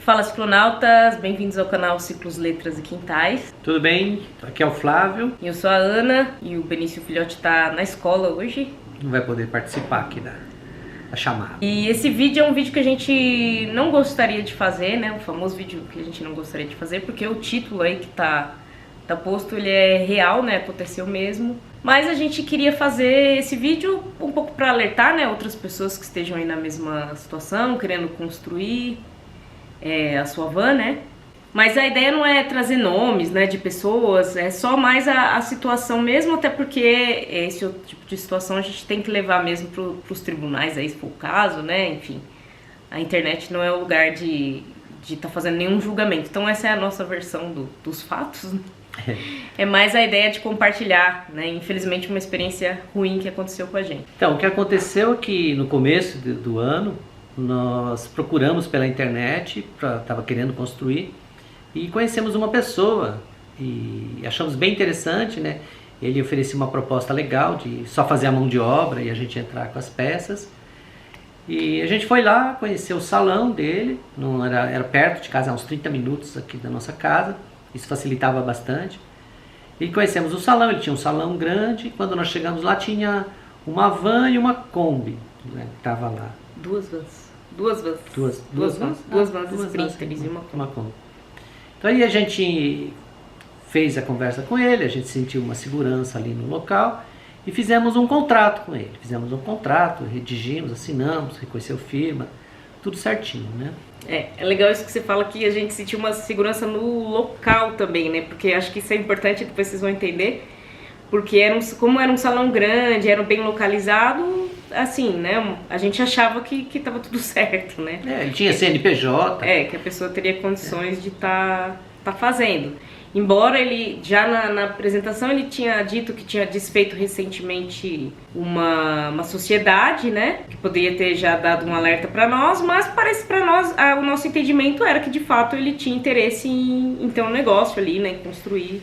Fala ciclonautas, bem-vindos ao canal Ciclos, Letras e Quintais. Tudo bem? Aqui é o Flávio. Eu sou a Ana e o Benício Filhote tá na escola hoje. Não vai poder participar aqui da chamada. E esse vídeo é um vídeo que a gente não gostaria de fazer, né? O famoso vídeo que a gente não gostaria de fazer, porque o título aí que tá posto, ele é real, né? Aconteceu mesmo. Mas a gente queria fazer esse vídeo um pouco para alertar, né? Outras pessoas que estejam aí na mesma situação, querendo construir a sua van, né? Mas a ideia não é trazer nomes, né, de pessoas, é só mais a situação mesmo, até porque esse tipo de situação a gente tem que levar mesmo para os tribunais, aí, se for o caso, né? Enfim, a internet não é o lugar de estar fazendo nenhum julgamento. Então essa é a nossa versão dos fatos, né? É mais a ideia de compartilhar, né? Infelizmente uma experiência ruim que aconteceu com a gente. Então, o que aconteceu é que no começo do ano, nós procuramos pela internet, estava querendo construir, e conhecemos uma pessoa e achamos bem interessante, né? Ele oferecia uma proposta legal de só fazer a mão de obra e a gente entrar com as peças. E a gente foi lá conhecer o salão dele, não era perto de casa, uns 30 minutos aqui da nossa casa, isso facilitava bastante. E conhecemos o salão, ele tinha um salão grande, quando nós chegamos lá tinha uma van e uma Kombi, né, que estava lá. Duas vans Sprinters e uma Kombi. Então aí a gente fez a conversa com ele, a gente sentiu uma segurança ali no local e fizemos um contrato com ele. Fizemos um contrato, redigimos, assinamos, reconheceu firma, tudo certinho, né? É legal isso que você fala, que a gente sentiu uma segurança no local também, né? Porque acho que isso é importante, depois vocês vão entender. Porque como era um salão grande, era bem localizado, assim, né? A gente achava que tava tudo certo, né? Ele tinha CNPJ. Que a pessoa teria condições de tá fazendo. Embora ele, já na apresentação, ele tinha dito que tinha desfeito recentemente uma sociedade, né? Que poderia ter já dado um alerta para nós, mas parece para nós, o nosso entendimento era que de fato ele tinha interesse em ter um negócio ali, né? Em construir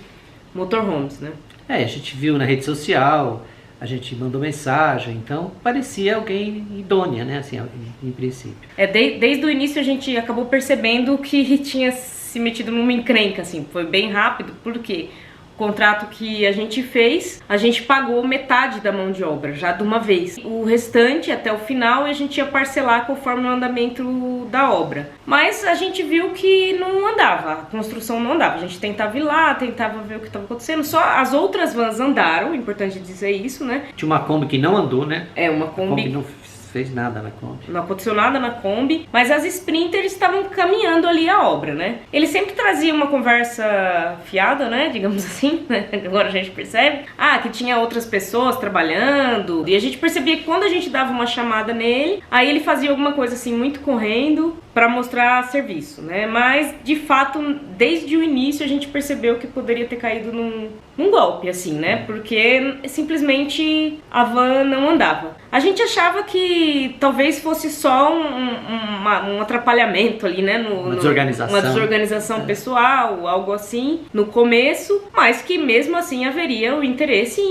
motorhomes, né? A gente viu na rede social, a gente mandou mensagem, então parecia alguém idônea, né, assim, em princípio. Desde o início a gente acabou percebendo que tinha se metido numa encrenca, assim, foi bem rápido, porque o contrato que a gente fez, a gente pagou metade da mão de obra, já de uma vez. O restante, até o final, a gente ia parcelar conforme o andamento da obra. Mas a gente viu que não andava, a construção não andava. A gente tentava ir lá, tentava ver o que estava acontecendo. Só as outras vans andaram, importante dizer isso, né? Tinha uma Kombi que não andou, né? Uma Kombi... A Kombi não fez nada na Kombi. Não aconteceu nada na Kombi, mas as Sprinters estavam caminhando ali a obra, né? Ele sempre trazia uma conversa fiada, né? Digamos assim, né? Agora a gente percebe. Que tinha outras pessoas trabalhando. E a gente percebia que quando a gente dava uma chamada nele, aí ele fazia alguma coisa assim, muito correndo, para mostrar serviço, né? Mas, de fato, desde o início a gente percebeu que poderia ter caído num golpe, assim, né? Porque simplesmente a van não andava. A gente achava que talvez fosse só um atrapalhamento ali, né? Uma desorganização. Uma desorganização pessoal, algo assim, no começo, mas que mesmo assim haveria o interesse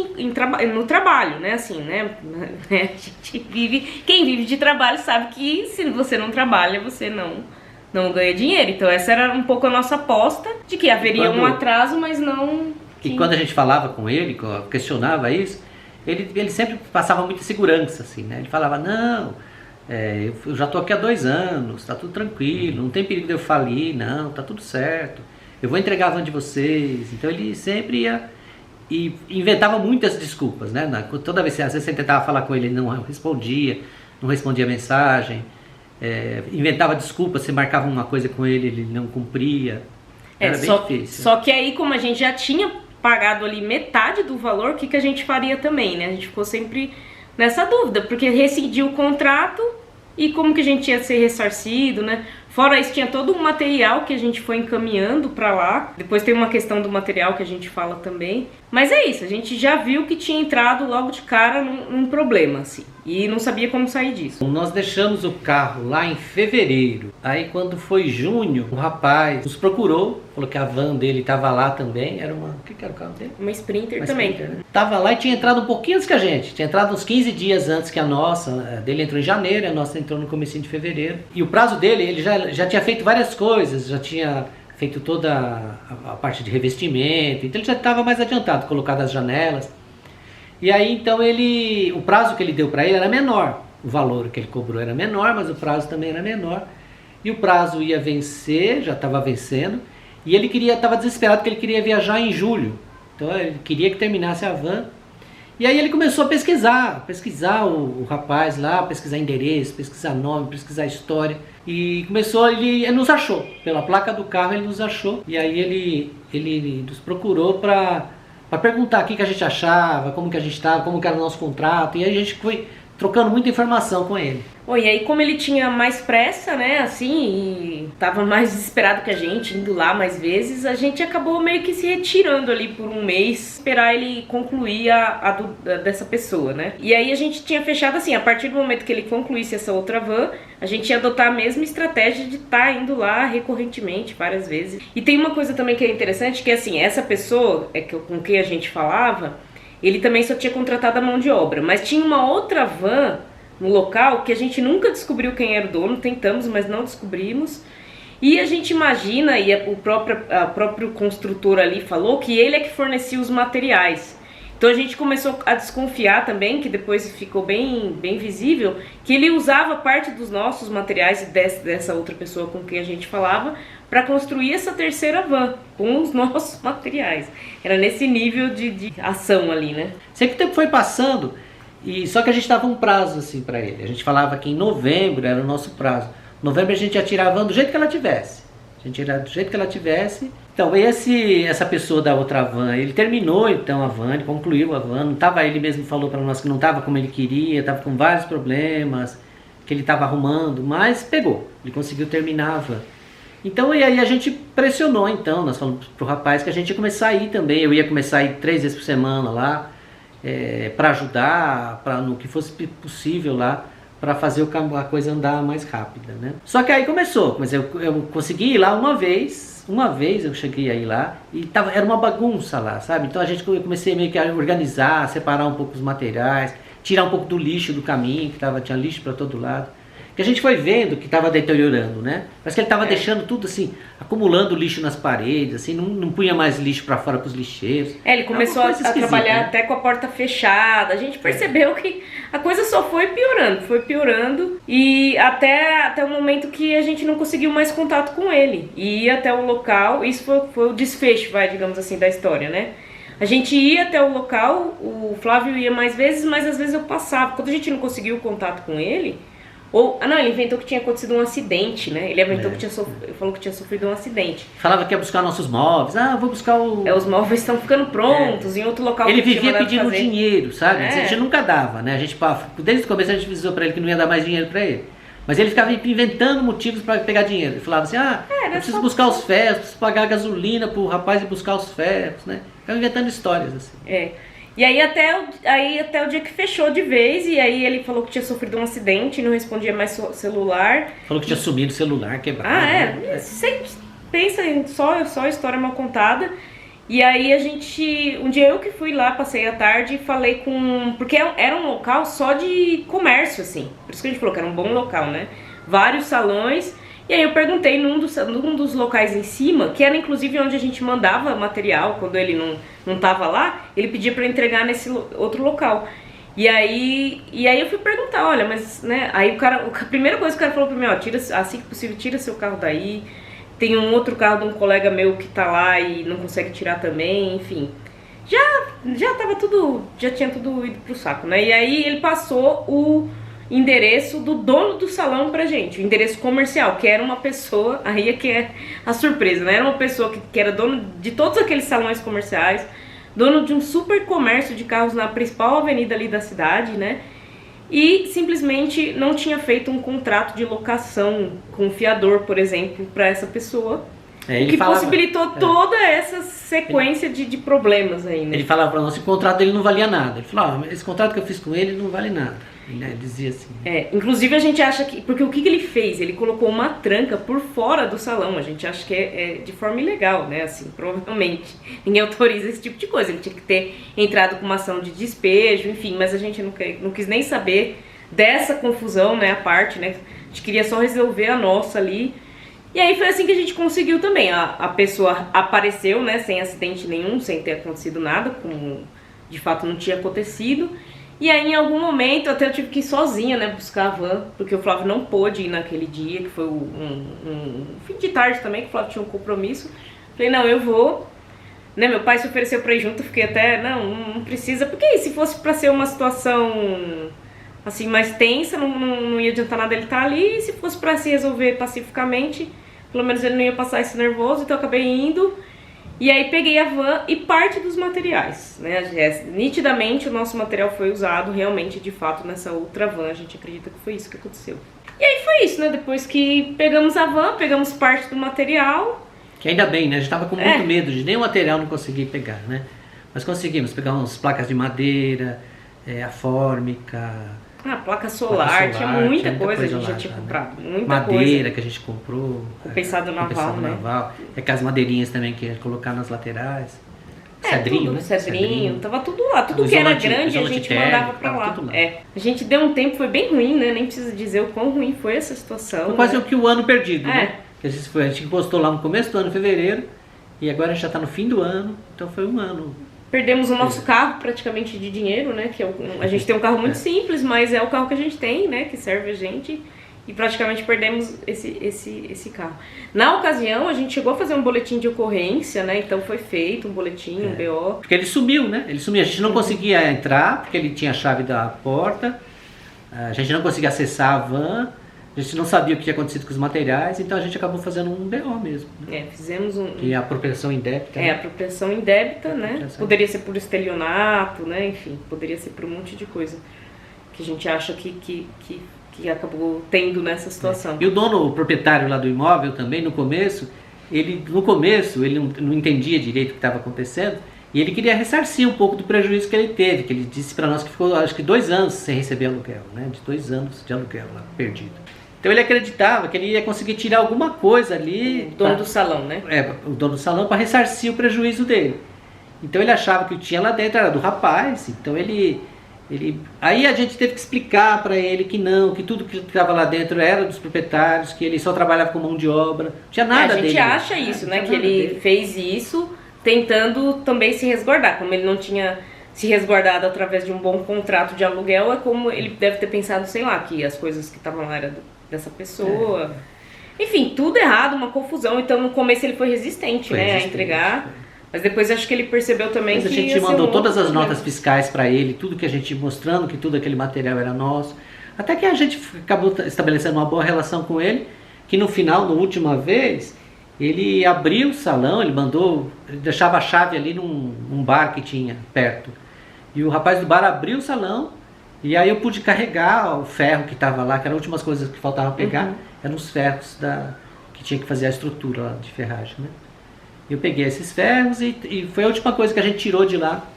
no trabalho, né? Assim, né? A gente quem vive de trabalho sabe que se você não trabalha, você não ganha dinheiro. Então essa era um pouco a nossa aposta, de que haveria um atraso, mas não... E quando a gente falava com ele, questionava isso, ele sempre passava muita segurança, assim, né? Ele falava, não, eu já tô aqui há 2 anos, tá tudo tranquilo, não tem perigo de eu falir, não, tá tudo certo, eu vou entregar a van de vocês. Então ele sempre ia e inventava muitas desculpas, né? Toda vez, às vezes você tentava falar com ele, ele não respondia a mensagem, inventava desculpas, você marcava uma coisa com ele não cumpria. Era bem difícil. Só que aí, como a gente já tinha pagado ali metade do valor, o que a gente faria também, né? A gente ficou sempre nessa dúvida, porque rescindiu o contrato e como que a gente ia ser ressarcido, né? Fora isso, tinha todo um material que a gente foi encaminhando pra lá. Depois tem uma questão do material que a gente fala também. Mas é isso, a gente já viu que tinha entrado logo de cara num problema, assim. E não sabia como sair disso. Nós deixamos o carro lá em fevereiro. Aí quando foi junho, um rapaz nos procurou, falou que a van dele estava lá também. Era uma... O que era o carro dele? Uma Sprinter também. Sprinter, né? Tava lá e tinha entrado um pouquinho antes que a gente. Tinha entrado uns 15 dias antes que a nossa. Dele entrou em janeiro, a nossa entrou no comecinho de fevereiro. E o prazo dele, ele já já tinha feito várias coisas, já tinha feito toda a parte de revestimento, então ele já estava mais adiantado, colocado as janelas. E aí então o prazo que ele deu para ele era menor, o valor que ele cobrou era menor, mas o prazo também era menor. E o prazo ia vencer, já estava vencendo, e ele estava desesperado porque ele queria viajar em julho. Então ele queria que terminasse a van. E aí ele começou a pesquisar o rapaz lá, pesquisar endereço, pesquisar nome, pesquisar história. E ele nos achou, pela placa do carro ele nos achou. E aí ele nos procurou para perguntar o que a gente achava, como que a gente estava, como que era o nosso contrato. E aí a gente foi trocando muita informação com ele. Bom, e aí como ele tinha mais pressa, né, assim, e tava mais desesperado que a gente, indo lá mais vezes, a gente acabou meio que se retirando ali por um mês, esperar ele concluir dessa pessoa, né. E aí a gente tinha fechado assim, a partir do momento que ele concluísse essa outra van, a gente ia adotar a mesma estratégia de estar indo lá recorrentemente, várias vezes. E tem uma coisa também que é interessante, que assim, essa pessoa com quem a gente falava, ele também só tinha contratado a mão de obra, mas tinha uma outra van no local que a gente nunca descobriu quem era o dono, tentamos, mas não descobrimos. E a gente imagina, e o próprio construtor ali falou, que ele é que fornecia os materiais. Então a gente começou a desconfiar também, que depois ficou bem visível, que ele usava parte dos nossos materiais dessa outra pessoa com quem a gente falava para construir essa terceira van com os nossos materiais. Era nesse nível de ação ali, né? Sei que o tempo foi passando, só que a gente dava um prazo assim para ele. A gente falava que em novembro era o nosso prazo. Em novembro a gente ia tirar a van do jeito que ela tivesse. A gente ia do jeito que ela tivesse. Então, essa pessoa da outra van, ele terminou então a van, ele concluiu a van. Não tava, ele mesmo falou para nós que não estava como ele queria, estava com vários problemas, que ele estava arrumando, mas pegou. Ele conseguiu terminar a van. Então, e aí a gente pressionou, então, nós falamos pro rapaz que a gente ia começar a ir também. Eu ia começar a ir 3 vezes por semana lá, para ajudar, no que fosse possível lá, para fazer a coisa andar mais rápida, né? Só que aí começou, mas eu consegui ir lá uma vez eu cheguei aí lá e era uma bagunça lá, sabe? Então eu comecei meio que a organizar, separar um pouco os materiais, tirar um pouco do lixo do caminho, tinha lixo para todo lado. Que a gente foi vendo que estava deteriorando, né? Parece que ele estava deixando tudo assim, acumulando lixo nas paredes, assim, não punha mais lixo para fora para os lixeiros. Ele começou a trabalhar, né? Até com a porta fechada. A gente percebeu que a coisa só foi piorando e até o momento que a gente não conseguiu mais contato com ele. E ir até o local, isso foi o desfecho, digamos assim, da história, né? A gente ia até o local, o Flávio ia mais vezes, mas às vezes eu passava. Quando a gente não conseguiu o contato com ele, ele inventou que tinha acontecido um acidente, né? Ele inventou falou que tinha sofrido um acidente. Falava que ia buscar nossos móveis. Vou buscar os móveis estão ficando prontos em outro local. Ele vivia pedindo dinheiro, sabe? A gente nunca dava, né? Desde o começo a gente avisou pra ele que não ia dar mais dinheiro pra ele. Mas ele ficava inventando motivos para pegar dinheiro. Ele falava assim, eu preciso buscar os ferros, preciso pagar a gasolina pro rapaz ir buscar os ferros, né? Ficava inventando histórias assim. E aí até o dia que fechou de vez, e aí ele falou que tinha sofrido um acidente, não respondia mais celular. Falou que tinha sumido o celular, quebrado. Sempre pensa em só história mal contada. E aí um dia eu que fui lá, passei a tarde e falei porque era um local só de comércio, assim. Por isso que a gente falou que era um bom local, né? Vários salões. E aí eu perguntei num dos locais em cima, que era inclusive onde a gente mandava material, quando ele não tava lá, ele pedia para entregar nesse outro local. E aí eu fui perguntar, olha, mas, né, aí a primeira coisa que o cara falou pra mim, assim que possível, tira seu carro daí. Tem um outro carro de um colega meu que tá lá e não consegue tirar também, enfim. Já tinha tudo ido pro saco, né? E aí ele passou o endereço do dono do salão pra gente, o endereço comercial, que era uma pessoa, aí é que é a surpresa, né? Era uma pessoa que era dono de todos aqueles salões comerciais, dono de um super comércio de carros na principal avenida ali da cidade, né? E simplesmente não tinha feito um contrato de locação com o fiador, por exemplo, para essa pessoa, que possibilitou toda essa sequência de problemas aí, né? Ele falava para nós que o contrato dele não valia nada. Ele falava, esse contrato que eu fiz com ele não vale nada. Ele dizia assim. Inclusive a gente acha que... Porque o que ele fez? Ele colocou uma tranca por fora do salão. A gente acha que é de forma ilegal, né? Assim, provavelmente. Ninguém autoriza esse tipo de coisa. Ele tinha que ter entrado com uma ação de despejo, enfim. Mas a gente não quis nem saber dessa confusão, né? A parte, né? A gente queria só resolver a nossa ali. E aí foi assim que a gente conseguiu também. A pessoa apareceu, né, sem acidente nenhum, sem ter acontecido nada, como de fato não tinha acontecido. E aí em algum momento até eu tive que ir sozinha, né, buscar a van, porque o Flávio não pôde ir naquele dia, que foi um fim de tarde também, que o Flávio tinha um compromisso. Falei, não, eu vou. Né, meu pai se ofereceu pra ir junto, eu fiquei até, não precisa, porque se fosse pra ser uma situação assim mais tensa, não ia adiantar nada ele estar ali, e se fosse pra se resolver pacificamente, pelo menos ele não ia passar esse nervoso, então eu acabei indo. E aí peguei a van e parte dos materiais, né? Nitidamente o nosso material foi usado realmente, de fato, nessa outra van. A gente acredita que foi isso que aconteceu. E aí foi isso, né? Depois que pegamos a van, pegamos parte do material. Que ainda bem, né? A gente tava com muito medo de nenhum material não conseguir pegar, né? Mas conseguimos pegar umas placas de madeira, a fórmica... placa solar, tinha muita coisa, a gente já tinha comprado, muita madeira coisa. Que a gente comprou. Compensado naval, né? E aquelas madeirinhas também que ia colocar nas laterais. Cedrinho, tudo, né? Cedrinho, tava tudo lá. Tudo que era grande a gente mandava pra lá. A gente deu um tempo, foi bem ruim, né? Nem preciso dizer o quão ruim foi essa situação. Foi quase que o ano perdido, né? A gente postou lá no começo do ano, em fevereiro, e agora a gente já tá no fim do ano, então foi um ano. Perdemos o nosso carro praticamente de dinheiro, né? Que a gente tem um carro muito simples, mas é o carro que a gente tem, né? Que serve a gente. E praticamente perdemos esse carro. Na ocasião, a gente chegou a fazer um boletim de ocorrência, né? Então foi feito um boletim, um BO. Porque ele sumiu, né? Ele sumiu. A gente não conseguia entrar, porque ele tinha a chave da porta. A gente não conseguia acessar a van. A gente não sabia o que tinha acontecido com os materiais, então a gente acabou fazendo um BO mesmo. Né? Fizemos um... E a apropriação indébita. A apropriação indébita, né? Poderia ser por estelionato, né? Enfim, poderia ser por um monte de coisa que a gente acha que acabou tendo nessa situação. E o dono, o proprietário lá do imóvel também, no começo, ele não entendia direito o que estava acontecendo, e ele queria ressarcir um pouco do prejuízo que ele teve, que ele disse para nós que ficou, acho que 2 anos sem receber aluguel, né? De 2 anos de aluguel lá, perdido. Então ele acreditava que ele ia conseguir tirar alguma coisa ali... O dono do salão, né? O dono do salão, para ressarcir o prejuízo dele. Então ele achava que o que tinha lá dentro era do rapaz, então aí a gente teve que explicar para ele que não, que tudo que estava lá dentro era dos proprietários, que ele só trabalhava com mão de obra, não tinha nada dele. A gente acha isso, né? Que ele fez isso tentando também se resguardar, como ele não tinha se resguardado através de um bom contrato de aluguel, é como ele deve ter pensado, sei lá, que as coisas que estavam lá eram dessa pessoa. Enfim, tudo errado, uma confusão. Então no começo ele foi resistente, né, a entregar. Mas depois acho que ele percebeu também que a gente mandou todas as notas fiscais para ele, tudo que a gente mostrando que tudo aquele material era nosso. Até que a gente acabou estabelecendo uma boa relação com ele, que no final, na última vez, ele abriu o salão, ele deixava a chave ali num bar que tinha perto. E o rapaz do bar abriu o salão, e aí eu pude carregar o ferro que estava lá, que eram as últimas coisas que faltava pegar, eram os ferros que tinha que fazer a estrutura lá de ferragem, né? Eu peguei esses ferros e foi a última coisa que a gente tirou de lá,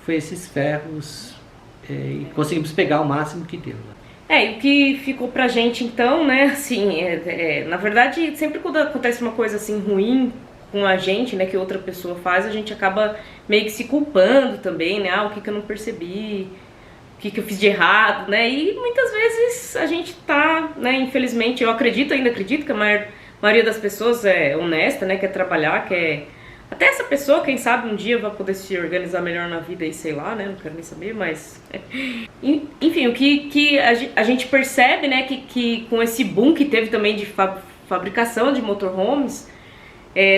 foi esses ferros, e conseguimos pegar o máximo que deu. E o que ficou pra gente então, né, assim, na verdade, sempre quando acontece uma coisa assim ruim com a gente, né, que outra pessoa faz, a gente acaba meio que se culpando também, né, o que eu não percebi, o que eu fiz de errado, né, e muitas vezes a gente tá, né, infelizmente, eu ainda acredito que a maioria das pessoas é honesta, né, quer trabalhar, quer... Até essa pessoa, quem sabe, um dia vai poder se organizar melhor na vida e sei lá, né, não quero nem saber, mas... Enfim, o que a gente percebe, né, que com esse boom que teve também de fabricação de motorhomes,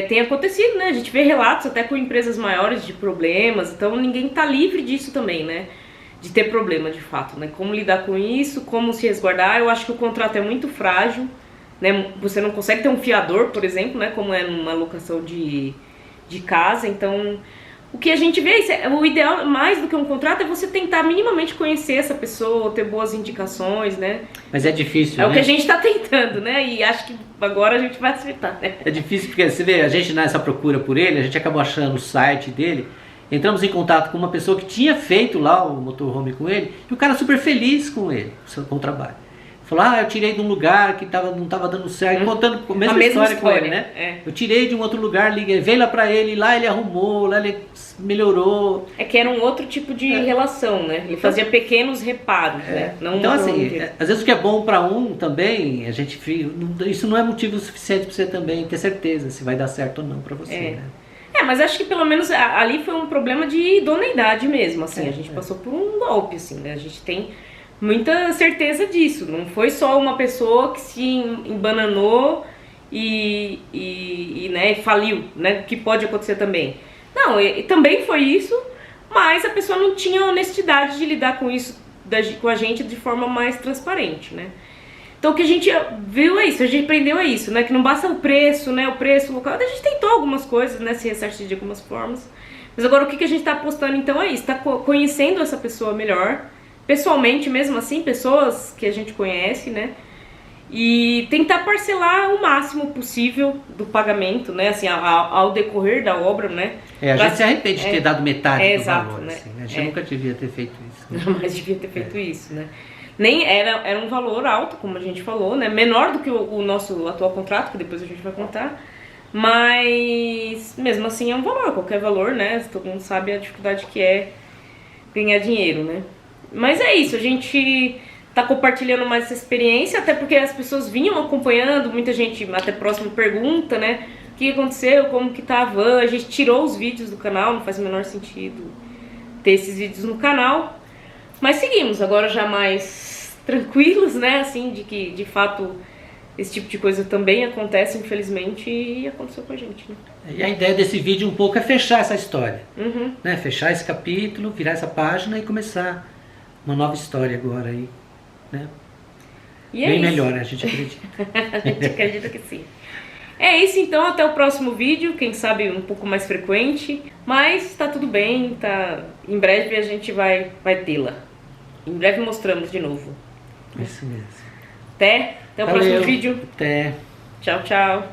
tem acontecido, né, a gente vê relatos até com empresas maiores de problemas, então ninguém tá livre disso também, né, de ter problema de fato, né, como lidar com isso, como se resguardar. Eu acho que o contrato é muito frágil, né, você não consegue ter um fiador, por exemplo, né, como é numa locação de casa. Então o que a gente vê, o ideal mais do que um contrato é você tentar minimamente conhecer essa pessoa, ter boas indicações, né? Mas é difícil, né? O que a gente tá tentando, né? E acho que agora a gente vai acertar, né? É difícil porque você vê, a gente nessa procura por ele, a gente acabou achando o site dele, entramos em contato com uma pessoa que tinha feito lá o motorhome com ele, e o cara super feliz com ele, com o trabalho. falou, eu tirei de um lugar que não estava dando certo, contando a mesma história com ele, né? Eu tirei de um outro lugar, liguei, veio lá pra ele, lá ele arrumou, lá ele melhorou. É que era um outro tipo de relação, né? Ele fazia pequenos reparos, né? Não então assim, às vezes o que é bom para um também, isso não é motivo suficiente para você também ter certeza se vai dar certo ou não para você, né? Mas acho que pelo menos ali foi um problema de idoneidade mesmo, assim, a gente passou por um golpe, assim, né? A gente tem muita certeza disso, não foi só uma pessoa que se embananou e né, faliu, né? Que pode acontecer também. Não, também foi isso, mas a pessoa não tinha honestidade de lidar com isso, com a gente de forma mais transparente, né? Então o que a gente viu é isso, a gente aprendeu é isso, né? Que não basta o preço, né? O preço local, a gente tentou algumas coisas, né? Se ressarcir de algumas formas. Mas agora o que a gente tá apostando então é isso, tá conhecendo essa pessoa melhor, pessoalmente mesmo assim, pessoas que a gente conhece, né? E tentar parcelar o máximo possível do pagamento, né? Assim, ao decorrer da obra, né? A gente se arrepende de ter dado metade do valor, né? Assim, né? A gente nunca devia ter feito isso. Jamais devia ter feito isso, né? Nem era um valor alto, como a gente falou, né? Menor do que o nosso atual contrato, que depois a gente vai contar. Mas mesmo assim é um valor, qualquer valor, né? Todo mundo sabe a dificuldade que é ganhar dinheiro, né? Mas é isso, a gente tá compartilhando mais essa experiência, até porque as pessoas vinham acompanhando, muita gente até próximo pergunta, né? O que aconteceu, como que tá a van, a gente tirou os vídeos do canal, não faz o menor sentido ter esses vídeos no canal. Mas seguimos, agora já mais tranquilos, né, assim, de que, de fato, esse tipo de coisa também acontece, infelizmente, e aconteceu com a gente, né. E a ideia desse vídeo um pouco é fechar essa história, né, fechar esse capítulo, virar essa página e começar uma nova história agora aí, né. E bem melhor, né, a gente acredita. A gente acredita que sim. É isso então, até o próximo vídeo, quem sabe um pouco mais frequente, mas tá tudo bem, tá. Em breve a gente vai tê-la. Em breve mostramos de novo. Isso mesmo. Até o próximo vídeo. Até. Tchau, tchau.